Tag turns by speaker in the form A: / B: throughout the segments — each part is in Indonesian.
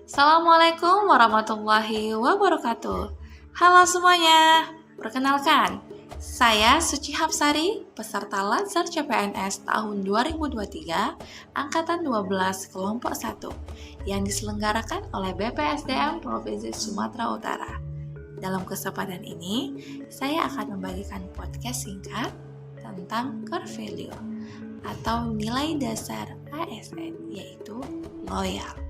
A: Assalamualaikum warahmatullahi wabarakatuh. Halo semuanya, perkenalkan, saya Suci Hapsari, peserta Lansar CPNS tahun 2023, Angkatan 12 Kelompok 1, yang diselenggarakan oleh BPSDM Provinsi Sumatera Utara. Dalam kesempatan ini, saya akan membagikan podcast singkat tentang core value atau nilai dasar ASN, yaitu loyal.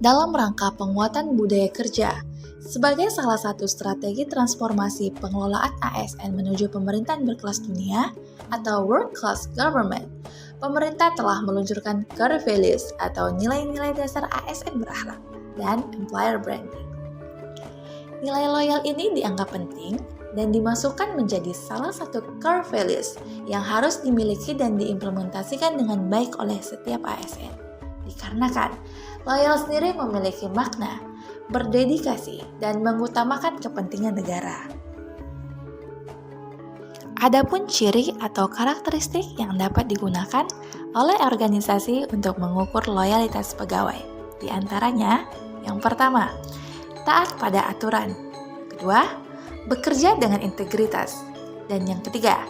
A: Dalam rangka penguatan budaya kerja, sebagai salah satu strategi transformasi pengelolaan ASN menuju pemerintahan berkelas dunia atau World Class Government, pemerintah telah meluncurkan core values atau nilai-nilai dasar ASN berakhlak dan employer branding. Nilai loyal ini dianggap penting dan dimasukkan menjadi salah satu core values yang harus dimiliki dan diimplementasikan dengan baik oleh setiap ASN. Dikarenakan loyal sendiri memiliki makna berdedikasi dan mengutamakan kepentingan negara. Adapun ciri atau karakteristik yang dapat digunakan oleh organisasi untuk mengukur loyalitas pegawai. Di antaranya, yang pertama, taat pada aturan. Kedua, bekerja dengan integritas. Dan yang ketiga,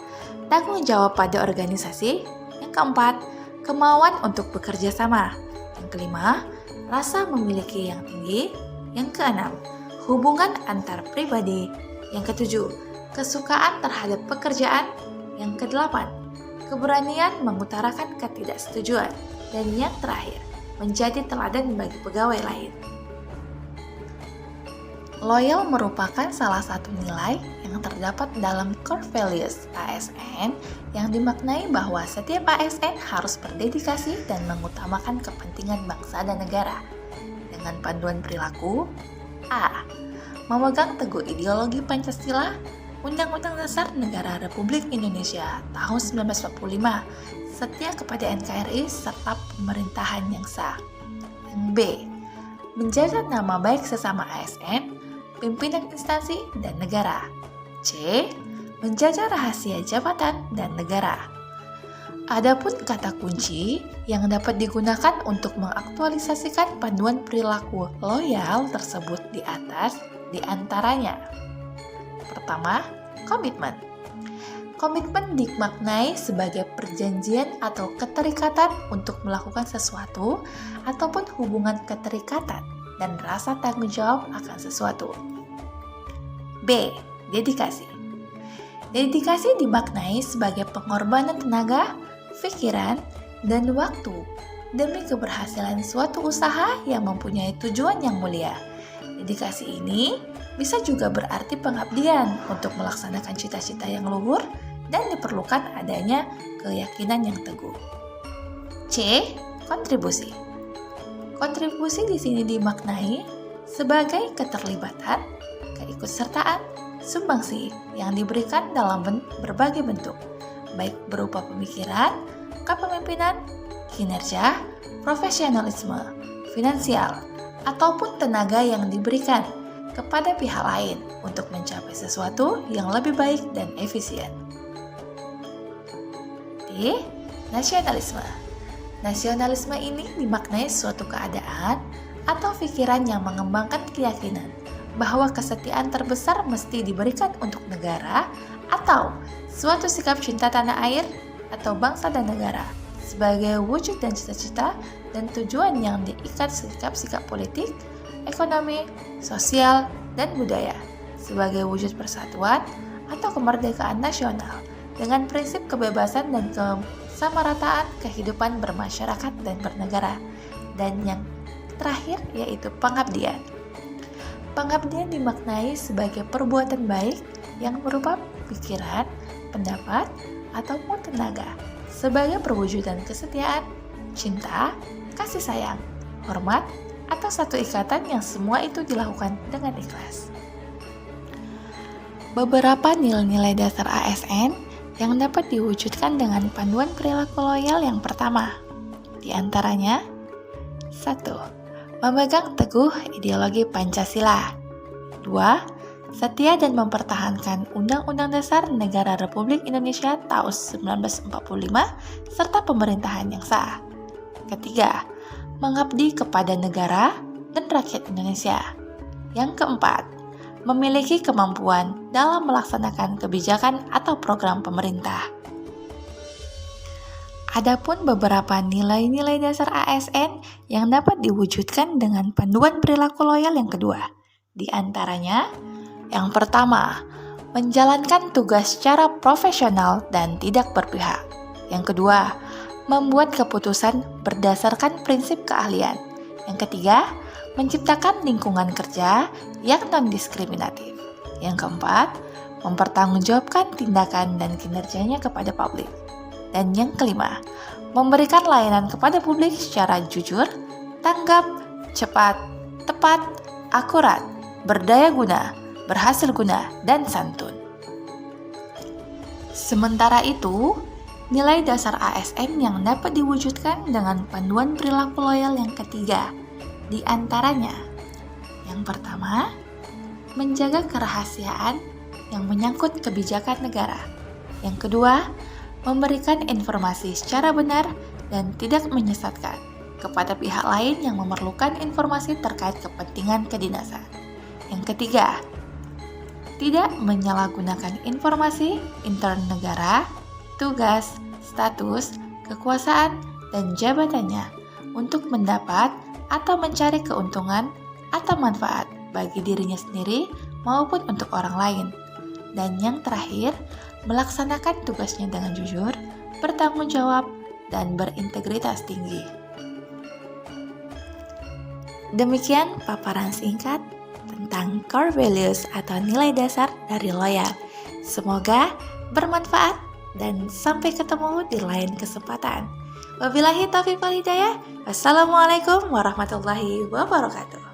A: tanggung jawab pada organisasi. Yang keempat, kemauan untuk bekerja sama. Yang kelima, rasa memiliki yang tinggi. Yang keenam, hubungan antar pribadi. Yang ketujuh, kesukaan terhadap pekerjaan. Yang kedelapan, keberanian mengutarakan ketidaksetujuan. Dan yang terakhir, menjadi teladan bagi pegawai lain. Loyal merupakan salah satu nilai yang terdapat dalam core values ASN yang dimaknai bahwa setiap ASN harus berdedikasi dan mengutamakan kepentingan bangsa dan negara. Dengan panduan perilaku, A. Memegang teguh ideologi Pancasila, Undang-Undang Dasar Negara Republik Indonesia tahun 1945, setia kepada NKRI serta pemerintahan yang sah. B. Menjaga nama baik sesama ASN, pimpinan instansi, dan negara. C. Menjaga rahasia jabatan dan negara. Adapun kata kunci yang dapat digunakan untuk mengaktualisasikan panduan perilaku loyal tersebut di atas di antaranya. Pertama, komitmen. Komitmen dimaknai sebagai perjanjian atau keterikatan untuk melakukan sesuatu ataupun hubungan keterikatan dan rasa tanggung jawab akan sesuatu. B. Dedikasi. Dedikasi dimaknai sebagai pengorbanan tenaga, pikiran, dan waktu demi keberhasilan suatu usaha yang mempunyai tujuan yang mulia. Dedikasi ini bisa juga berarti pengabdian untuk melaksanakan cita-cita yang luhur dan diperlukan adanya keyakinan yang teguh. C. Kontribusi. Kontribusi di sini dimaknai sebagai keterlibatan, keikutsertaan, sumbangsi yang diberikan dalam berbagai bentuk, baik berupa pemikiran, kepemimpinan, kinerja, profesionalisme, finansial, ataupun tenaga yang diberikan kepada pihak lain untuk mencapai sesuatu yang lebih baik dan efisien. D. Nasionalisme. Nasionalisme ini dimaknai suatu keadaan atau pikiran yang mengembangkan keyakinan bahwa kesetiaan terbesar mesti diberikan untuk negara atau suatu sikap cinta tanah air atau bangsa dan negara sebagai wujud dan cita-cita dan tujuan yang diikat sikap-sikap politik, ekonomi, sosial, dan budaya sebagai wujud persatuan atau kemerdekaan nasional dengan prinsip kebebasan dan kesamarataan kehidupan bermasyarakat dan bernegara. Dan yang terakhir yaitu pengabdian. Pengabdian dimaknai sebagai perbuatan baik yang berupa pikiran, pendapat, ataupun tenaga sebagai perwujudan kesetiaan, cinta, kasih sayang, hormat, atau satu ikatan yang semua itu dilakukan dengan ikhlas. Beberapa nilai-nilai dasar ASN yang dapat diwujudkan dengan panduan perilaku loyal yang pertama. Di antaranya, 1. Memegang teguh ideologi Pancasila. 2. Setia dan mempertahankan Undang-Undang Dasar Negara Republik Indonesia tahun 1945 serta pemerintahan yang sah. Ketiga, mengabdi kepada negara dan rakyat Indonesia. Yang keempat, memiliki kemampuan dalam melaksanakan kebijakan atau program pemerintah. Adapun beberapa nilai-nilai dasar ASN yang dapat diwujudkan dengan panduan perilaku loyal yang kedua. Di antaranya, yang pertama, menjalankan tugas secara profesional dan tidak berpihak. Yang kedua, membuat keputusan berdasarkan prinsip keahlian. Yang ketiga, menciptakan lingkungan kerja yang non-diskriminatif. Yang keempat, mempertanggungjawabkan tindakan dan kinerjanya kepada publik. Dan yang kelima, memberikan layanan kepada publik secara jujur, tanggap, cepat, tepat, akurat, berdaya guna, berhasil guna, dan santun. Sementara itu, nilai dasar ASN yang dapat diwujudkan dengan panduan perilaku loyal yang ketiga, di antaranya, yang pertama, menjaga kerahasiaan yang menyangkut kebijakan negara. Yang kedua, memberikan informasi secara benar dan tidak menyesatkan kepada pihak lain yang memerlukan informasi terkait kepentingan kedinasan. Yang ketiga, tidak menyalahgunakan informasi intern negara, tugas, status, kekuasaan, dan jabatannya untuk mendapat atau mencari keuntungan atau manfaat bagi dirinya sendiri maupun untuk orang lain. Dan yang terakhir, melaksanakan tugasnya dengan jujur, bertanggung jawab, dan berintegritas tinggi. Demikian paparan singkat tentang core values atau nilai dasar dari loyal. Semoga bermanfaat dan sampai ketemu di lain kesempatan. Wabillahi taufiq wal hidayah. Wassalamualaikum warahmatullahi wabarakatuh.